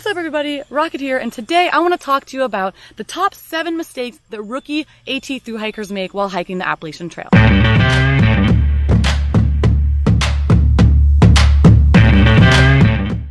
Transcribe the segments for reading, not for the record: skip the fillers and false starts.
What's up everybody, Rocket here, and today I want to talk to you about the top 7 mistakes that rookie AT thru-hikers make while hiking the Appalachian Trail.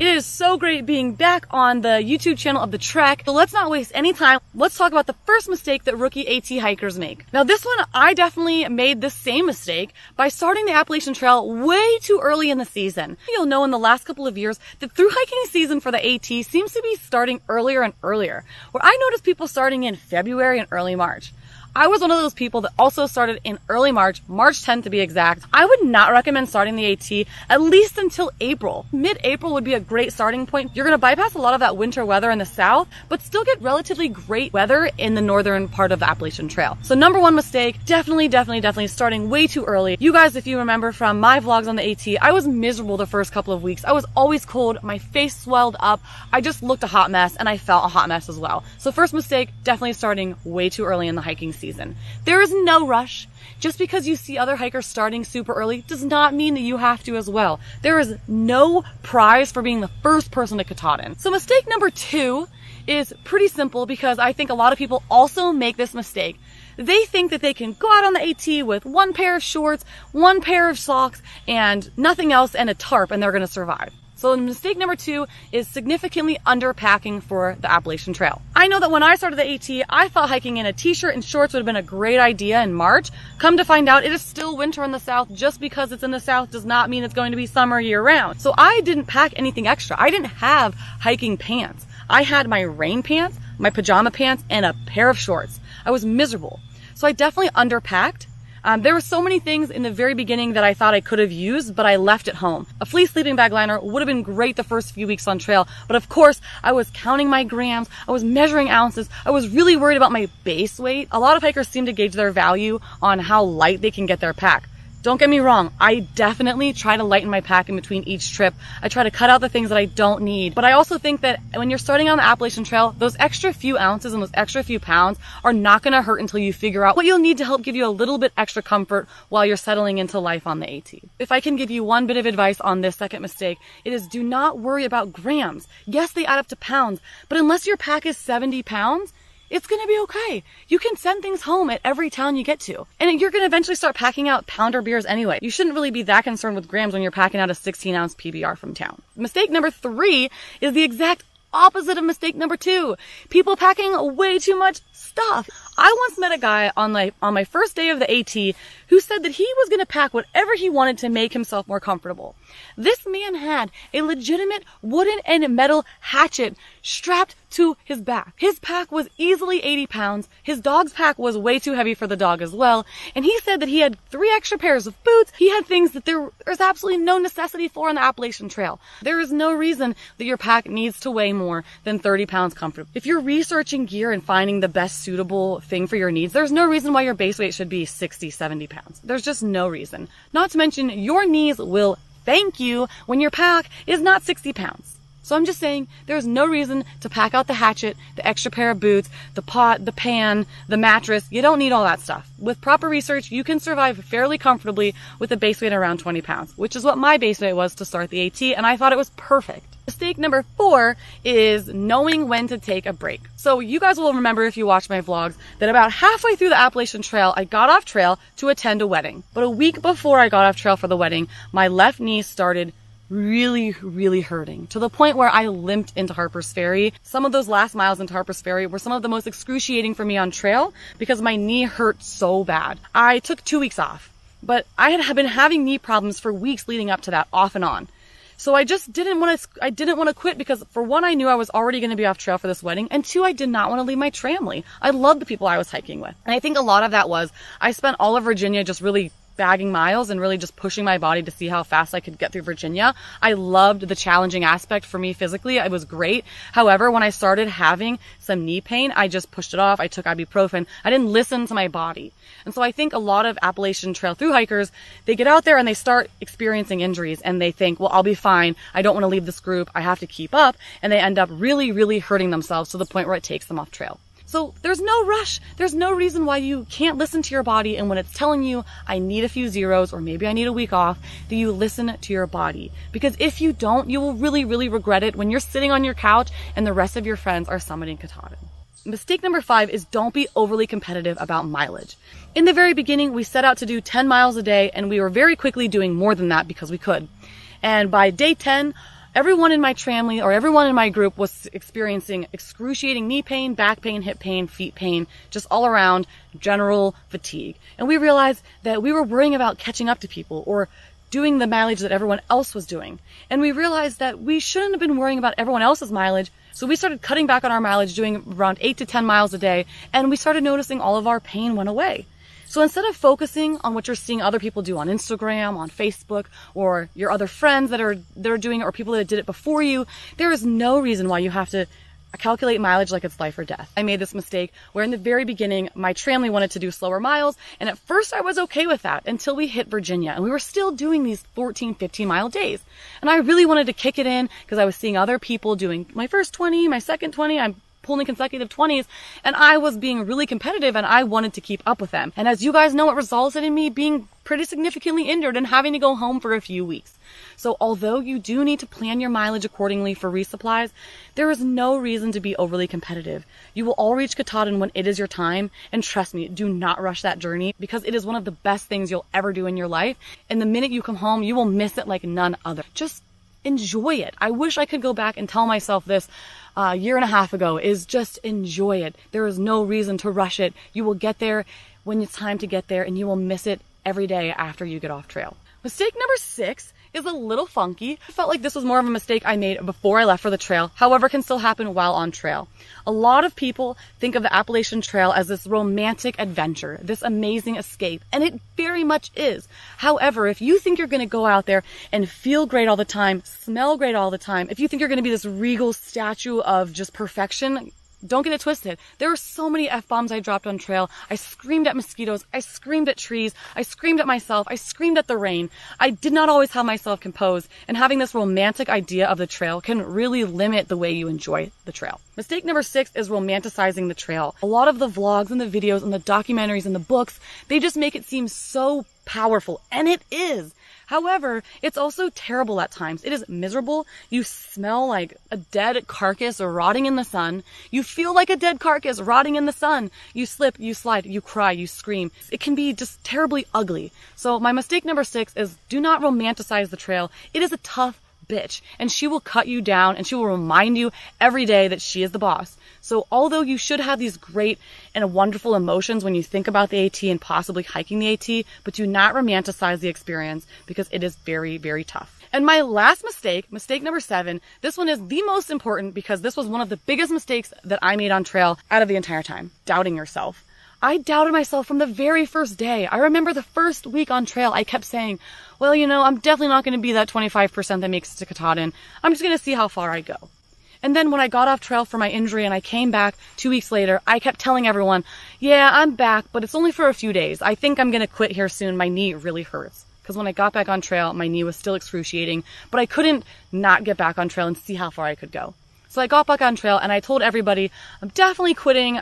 It is so great being back on the YouTube channel of the trek, so let's not waste any time. Let's talk about the first mistake that rookie AT hikers make. Now this one, I definitely made the same mistake by starting the Appalachian Trail way too early in the season. You'll know in the last couple of years, the thru-hiking season for the AT seems to be starting earlier and earlier, where I noticed people starting in February and early March. I was one of those people that also started in early March 10th to be exact. I would not recommend starting the AT at least until April. Mid-April would be a great starting point. You're going to bypass a lot of that winter weather in the south, but still get relatively great weather in the northern part of the Appalachian Trail. So number one mistake, definitely starting way too early. You guys, if you remember from my vlogs on the AT, I was miserable the first couple of weeks. I was always cold, my face swelled up, I just looked a hot mess, and I felt a hot mess as well. So first mistake, definitely starting way too early in the hiking season. There is no rush. Just because you see other hikers starting super early does not mean that you have to as well. There is no prize for being the first person to Katahdin. So mistake number 2 is pretty simple because I think a lot of people also make this mistake. They think that they can go out on the AT with one pair of shorts, one pair of socks, and nothing else and a tarp, and they're going to survive. So mistake number 2 is significantly underpacking for the Appalachian Trail. I know that when I started the AT, I thought hiking in a t-shirt and shorts would have been a great idea in March. Come to find out, it is still winter in the south. Just because it's in the south does not mean it's going to be summer year round. So I didn't pack anything extra. I didn't have hiking pants. I had my rain pants, my pajama pants, and a pair of shorts. I was miserable. So I definitely underpacked. There were so many things in the very beginning that I thought I could have used, but I left at home. A fleece sleeping bag liner would have been great the first few weeks on trail, but of course, I was counting my grams, I was measuring ounces, I was really worried about my base weight. A lot of hikers seem to gauge their value on how light they can get their pack. Don't get me wrong, I definitely try to lighten my pack in between each trip. I try to cut out the things that I don't need. But I also think that when you're starting on the Appalachian Trail, those extra few ounces and those extra few pounds are not gonna hurt until you figure out what you'll need to help give you a little bit extra comfort while you're settling into life on the AT. If I can give you one bit of advice on this second mistake, it is do not worry about grams. Yes, they add up to pounds, but unless your pack is 70 pounds, it's gonna be okay. You can send things home at every town you get to. And you're gonna eventually start packing out pounder beers anyway. You shouldn't really be that concerned with grams when you're packing out a 16-ounce PBR from town. Mistake number 3 is the exact opposite of mistake number 2. People packing way too much stuff. I once met a guy on my first day of the AT who said that he was going to pack whatever he wanted to make himself more comfortable. This man had a legitimate wooden and metal hatchet strapped to his back. His pack was easily 80 pounds. His dog's pack was way too heavy for the dog as well. And he said that he had 3 extra pairs of boots. He had things that there's absolutely no necessity for on the Appalachian Trail. There is no reason that your pack needs to weigh more than 30 pounds comfortably. If you're researching gear and finding the best suitable thing for your needs, there's no reason why your base weight should be 60, 70 pounds. There's just no reason. Not to mention, your knees will thank you when your pack is not 60 pounds. So I'm just saying, there's no reason to pack out the hatchet, the extra pair of boots, the pot, the pan, the mattress. You don't need all that stuff. With proper research, you can survive fairly comfortably with a base weight around 20 pounds, which is what my base weight was to start the AT, and I thought it was perfect. Mistake number 4 is knowing when to take a break. So you guys will remember if you watch my vlogs that about halfway through the Appalachian Trail, I got off trail to attend a wedding. But a week before I got off trail for the wedding, my left knee started really hurting to the point where I limped into Harper's Ferry. Some of those last miles into Harper's Ferry were some of the most excruciating for me on trail because my knee hurt so bad. I took 2 weeks off, but I had been having knee problems for weeks leading up to that, off and on. So I just didn't want to quit because for one, I knew I was already going to be off trail for this wedding, and 2, I did not want to leave my family. I loved the people I was hiking with. And I think a lot of that was I spent all of Virginia just really bagging miles and really just pushing my body to see how fast I could get through Virginia. I loved the challenging aspect for me physically. It was great. However, when I started having some knee pain, I just pushed it off. I took ibuprofen. I didn't listen to my body. And so I think a lot of Appalachian Trail thru-hikers, they get out there and they start experiencing injuries and they think, well, I'll be fine. I don't want to leave this group. I have to keep up. And they end up really hurting themselves to the point where it takes them off trail. So there's no rush. There's no reason why you can't listen to your body, and when it's telling you, I need a few zeros, or maybe I need a week off, that you listen to your body. Because if you don't, you will really, really regret it when you're sitting on your couch and the rest of your friends are summiting Katahdin. Mistake number 5 is don't be overly competitive about mileage. In the very beginning, we set out to do 10 miles a day, and we were very quickly doing more than that because we could. And by day 10, everyone in my family or everyone in my group was experiencing excruciating knee pain, back pain, hip pain, feet pain, just all around general fatigue. And we realized that we were worrying about catching up to people or doing the mileage that everyone else was doing. And we realized that we shouldn't have been worrying about everyone else's mileage. So we started cutting back on our mileage, doing around 8 to 10 miles a day, and we started noticing all of our pain went away. So instead of focusing on what you're seeing other people do on Instagram, on Facebook, or your other friends that are doing it, or people that did it before you, there is no reason why you have to calculate mileage like it's life or death. I made this mistake where in the very beginning, my family wanted to do slower miles, and at first I was okay with that until we hit Virginia, and we were still doing these 14, 15-mile days. And I really wanted to kick it in because I was seeing other people doing my first 20, my second 20, I'm pulling consecutive 20s, and I was being really competitive, and I wanted to keep up with them. And as you guys know, it resulted in me being pretty significantly injured and having to go home for a few weeks. So although you do need to plan your mileage accordingly for resupplies, there is no reason to be overly competitive. You will all reach Katahdin when it is your time, and trust me, do not rush that journey because it is one of the best things you'll ever do in your life. And the minute you come home, you will miss it like none other. Just enjoy it. I wish I could go back and tell myself this a year and a half ago, is just enjoy it. There is no reason to rush it. You will get there when it's time to get there, and you will miss it every day after you get off trail. Mistake number 6 is a little funky. I felt like this was more of a mistake I made before I left for the trail, however can still happen while on trail. A lot of people think of the Appalachian Trail as this romantic adventure, this amazing escape, and it very much is. However, if you think you're going to go out there and feel great all the time, smell great all the time, if you think you're going to be this regal statue of just perfection, don't get it twisted. There were so many F-bombs I dropped on trail. I screamed at mosquitoes. I screamed at trees. I screamed at myself. I screamed at the rain. I did not always have myself composed, and having this romantic idea of the trail can really limit the way you enjoy the trail. Mistake number 6 is romanticizing the trail. A lot of the vlogs and the videos and the documentaries and the books, they just make it seem so powerful, and it is. However, it's also terrible at times. It is miserable. You smell like a dead carcass rotting in the sun. You feel like a dead carcass rotting in the sun. You slip, you slide, you cry, you scream. It can be just terribly ugly. So my mistake number 6 is do not romanticize the trail. It is a tough bitch, and she will cut you down, and she will remind you every day that she is the boss. So although you should have these great and wonderful emotions when you think about the AT and possibly hiking the AT, but do not romanticize the experience because it is very, very tough. And my last mistake, mistake number 7, this one is the most important because this was one of the biggest mistakes that I made on trail out of the entire time, doubting yourself. I doubted myself from the very first day. I remember the first week on trail, I kept saying, well, you know, I'm definitely not going to be that 25% that makes it to Katahdin. I'm just going to see how far I go. And then when I got off trail for my injury and I came back 2 weeks later, I kept telling everyone, yeah, I'm back, but it's only for a few days. I think I'm going to quit here soon. My knee really hurts. Because when I got back on trail, my knee was still excruciating, but I couldn't not get back on trail and see how far I could go. So I got back on trail and I told everybody, I'm definitely quitting.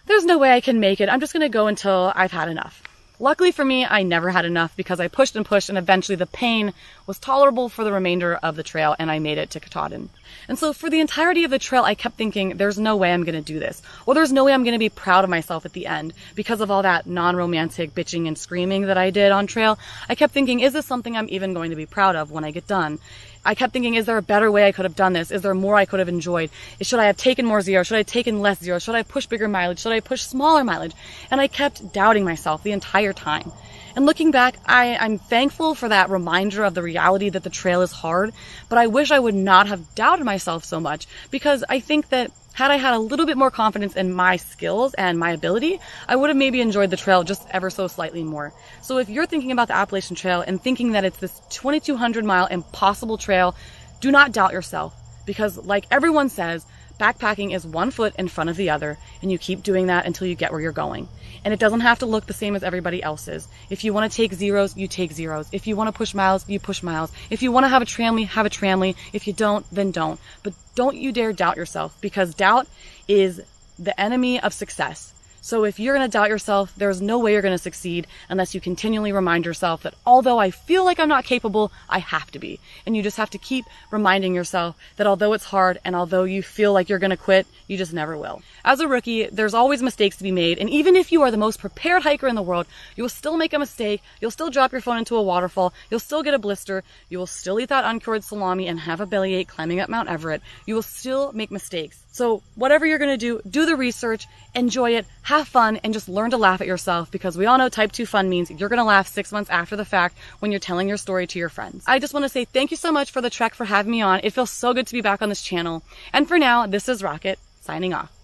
There's no way I can make it. I'm just going to go until I've had enough. Luckily for me, I never had enough because I pushed and pushed, and eventually the pain was tolerable for the remainder of the trail, and I made it to Katahdin. And so for the entirety of the trail, I kept thinking, there's no way I'm going to do this. Or there's no way I'm going to be proud of myself at the end because of all that non-romantic bitching and screaming that I did on trail. I kept thinking, is this something I'm even going to be proud of when I get done? I kept thinking, is there a better way I could have done this? Is there more I could have enjoyed? Should I have taken more zeros? Should I have taken less zeros? Should I push bigger mileage? Should I push smaller mileage? And I kept doubting myself the entire time. And looking back, I'm thankful for that reminder of the reality that the trail is hard, but I wish I would not have doubted myself so much because I think that had I had a little bit more confidence in my skills and my ability, I would have maybe enjoyed the trail just ever so slightly more. So if you're thinking about the Appalachian Trail and thinking that it's this 2,200-mile impossible trail, do not doubt yourself because like everyone says, backpacking is one foot in front of the other, and you keep doing that until you get where you're going. And it doesn't have to look the same as everybody else's. If you want to take zeros, you take zeros. If you want to push miles, you push miles. If you want to have a tramley, have a tramley. If you don't, then don't. But don't you dare doubt yourself because doubt is the enemy of success. So if you're going to doubt yourself, there's no way you're going to succeed unless you continually remind yourself that although I feel like I'm not capable, I have to be. And you just have to keep reminding yourself that although it's hard and although you feel like you're going to quit, you just never will. As a rookie, there's always mistakes to be made. And even if you are the most prepared hiker in the world, you will still make a mistake. You'll still drop your phone into a waterfall. You'll still get a blister. You will still eat that uncured salami and have a bellyache climbing up Mount Everett. You will still make mistakes. So whatever you're going to do the research, enjoy it, have fun, and just learn to laugh at yourself, because we all know type 2 fun means you're going to laugh 6 months after the fact when you're telling your story to your friends. I just want to say thank you so much for the trek, for having me on. It feels so good to be back on this channel. And for now, this is Rocket, signing off.